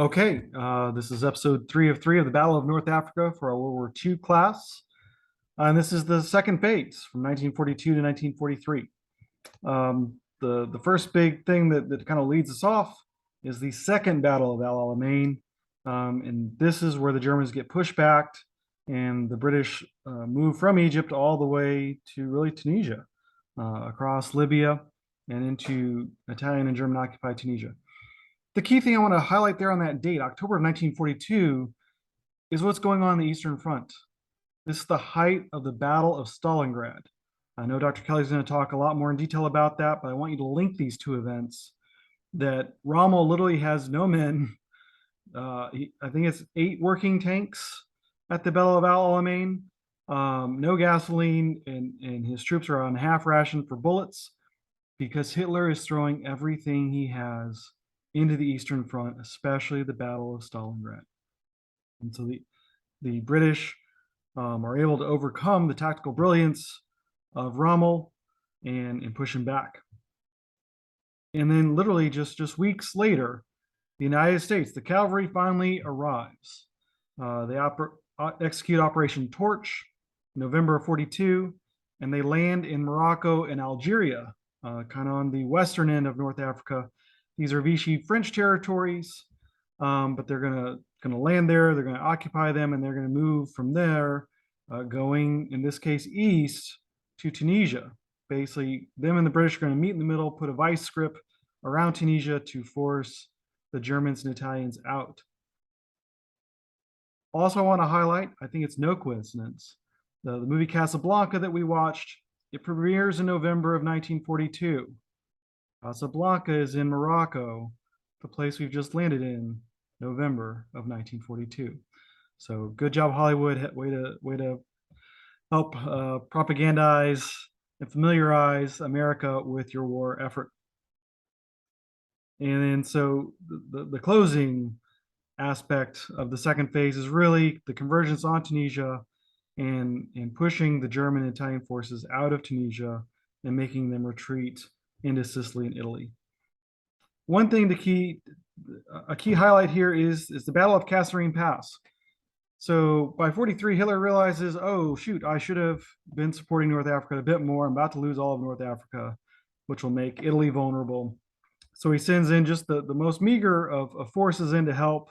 Okay, this is episode 3 of the Battle of North Africa for our World War II class. And this is the second phase from 1942 to 1943. The first big thing that kind of leads us off is the second Battle of El Alamein. And this is where the Germans get pushed back and the British move from Egypt all the way to really Tunisia, across Libya and into Italian and German occupied Tunisia. The key thing I want to highlight there on that date, October of 1942, is what's going on in the Eastern Front. This is the height of the Battle of Stalingrad. I know Dr. Kelly's going to talk a lot more in detail about that, but I want you to link these two events. That Rommel literally has no men. I think it's 8 working tanks at the Battle of Al Alamein, no gasoline, and his troops are on half ration for bullets because Hitler is throwing everything he has into the Eastern Front, especially the Battle of Stalingrad. And so the British are able to overcome the tactical brilliance of Rommel and push him back. And then literally just weeks later, the United States, the cavalry finally arrives. They execute Operation Torch, November of 42, and they land in Morocco and Algeria, kind of on the western end of North Africa. These are Vichy French territories, but they're gonna land there. They're gonna occupy them, and they're gonna move from there, going in this case east to Tunisia. Basically, them and the British are going to meet in the middle, put a vice grip around Tunisia to force the Germans and Italians out. Also, I want to highlight, I think it's no coincidence, the movie Casablanca that we watched, it premieres in November of 1942. Casablanca is in Morocco, the place we've just landed in, November of 1942. So good job, Hollywood. Way to help propagandize and familiarize America with your war effort. And then so the closing aspect of the second phase is really the convergence on Tunisia and pushing the German and Italian forces out of Tunisia and making them retreat into Sicily and Italy. One thing a key highlight here is the Battle of Kasserine Pass. So by 43, Hitler realizes, oh, shoot, I should have been supporting North Africa a bit more. I'm about to lose all of North Africa, which will make Italy vulnerable. So he sends in just the most meager of forces in to help.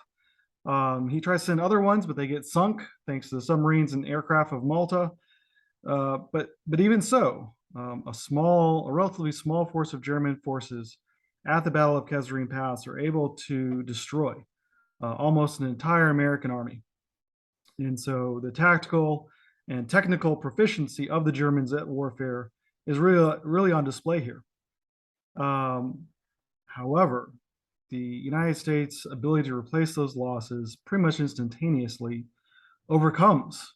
He tries to send other ones, but they get sunk thanks to the submarines and aircraft of Malta. But even so, a relatively small force of German forces at the Battle of Kasserine Pass are able to destroy almost an entire American army. And so the tactical and technical proficiency of the Germans at warfare is really on display here. However, the United States' ability to replace those losses pretty much instantaneously overcomes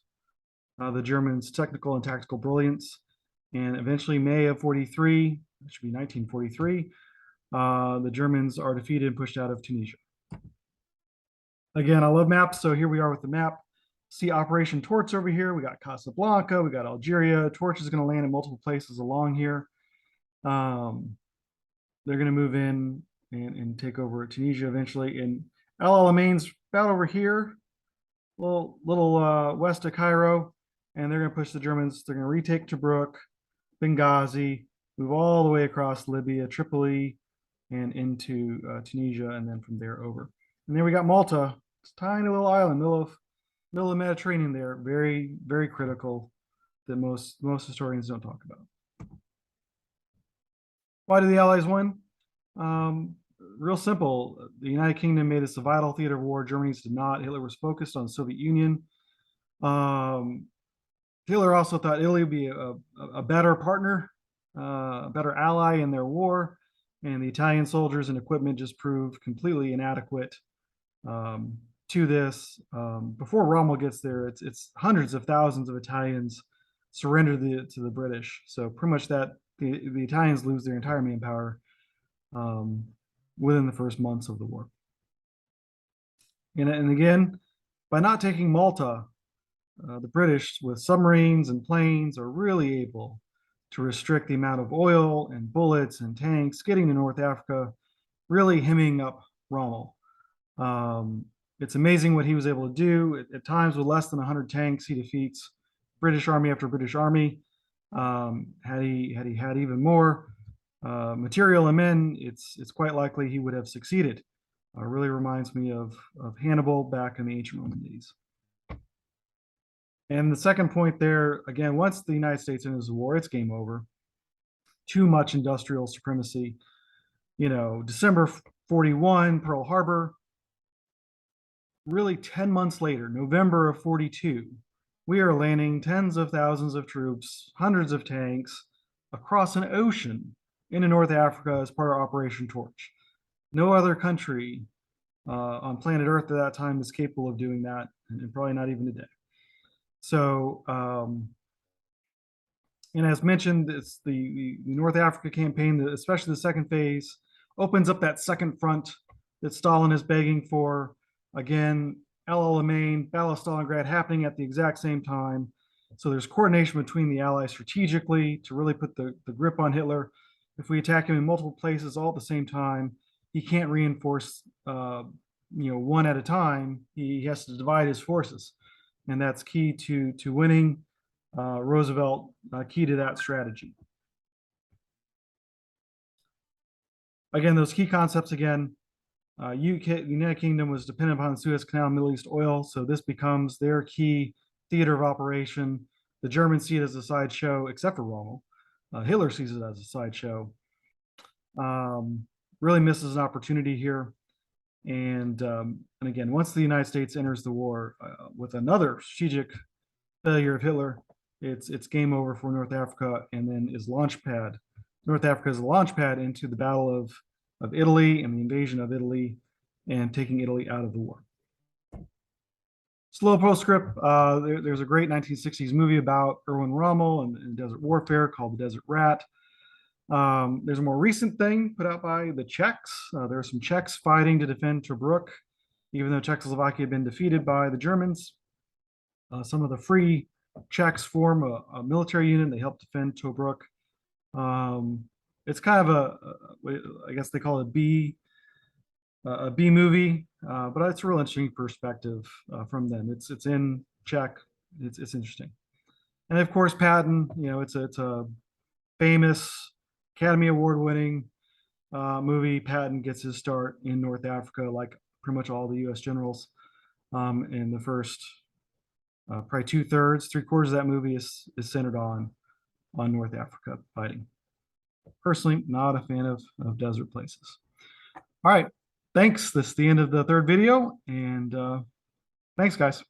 the Germans' technical and tactical brilliance. And eventually, May of 43, it should be 1943, the Germans are defeated and pushed out of Tunisia. Again, I love maps, so here we are with the map. See Operation Torch over here. We got Casablanca, we got Algeria. Torch is going to land in multiple places along here. They're going to move in and take over Tunisia eventually. And El Alameин's about over here, little west of Cairo, and they're going to push the Germans. They're going to retake Tobruk, Benghazi, move all the way across Libya, Tripoli, and into Tunisia, and then from there over. And then we got Malta, it's a tiny little island, middle of the Mediterranean there, very, very critical that most historians don't talk about. Why did the Allies win? Real simple. The United Kingdom made this a vital theater of war. Germany's did not. Hitler was focused on the Soviet Union. Hitler also thought Italy would be a better partner, a better ally in their war. And the Italian soldiers and equipment just proved completely inadequate to this. Before Rommel gets there, it's hundreds of thousands of Italians surrender to the British. So pretty much that the Italians lose their entire manpower within the first months of the war. And again, by not taking Malta, the British with submarines and planes are really able to restrict the amount of oil and bullets and tanks getting to North Africa, really hemming up Rommel. It's amazing what he was able to do. At times, with less than 100 tanks, he defeats British army after British army. Had he had even more material and men, it's quite likely he would have succeeded. Really reminds me of Hannibal back in the ancient Roman days. And the second point there, again, once the United States enters the war, it's game over. Too much industrial supremacy. You know, December 41, Pearl Harbor. Really 10 months later, November of 42, we are landing tens of thousands of troops, hundreds of tanks across an ocean into North Africa as part of Operation Torch. No other country on planet Earth at that time is capable of doing that, and probably not even today. So, and as mentioned, it's the North Africa campaign, especially the second phase, opens up that second front that Stalin is begging for. Again, El Alamein, Battle of Stalingrad happening at the exact same time. So there's coordination between the Allies strategically to really put the grip on Hitler. If we attack him in multiple places all at the same time, he can't reinforce, one at a time. He has to divide his forces, and that's key to winning. Roosevelt, key to that strategy. Again, those key concepts again. The United Kingdom was dependent upon the Suez Canal and Middle East oil, so this becomes their key theater of operation. The Germans see it as a sideshow, except for Rommel. Hitler sees it as a sideshow. Really misses an opportunity here. And again, once the United States enters the war with another strategic failure of Hitler, it's game over for North Africa, and then is launchpad. North Africa is a launchpad into the Battle of Italy and the invasion of Italy and taking Italy out of the war. Slow postscript, there's a great 1960s movie about Erwin Rommel and desert warfare called The Desert Rat. There's a more recent thing put out by the Czechs. There are some Czechs fighting to defend Tobruk, even though Czechoslovakia had been defeated by the Germans. Some of the free Czechs form a military unit. They help defend Tobruk. It's kind of I guess they call it a B movie, but it's a real interesting perspective from them. It's in Czech. It's interesting, and of course Patton. It's a famous Academy Award winning movie. Patton gets his start in North Africa, like pretty much all the U.S. generals. And the first probably 2/3, 3/4 of that movie is centered on North Africa fighting. Personally, not a fan of desert places. All right, thanks. This is the end of the third video, and thanks, guys.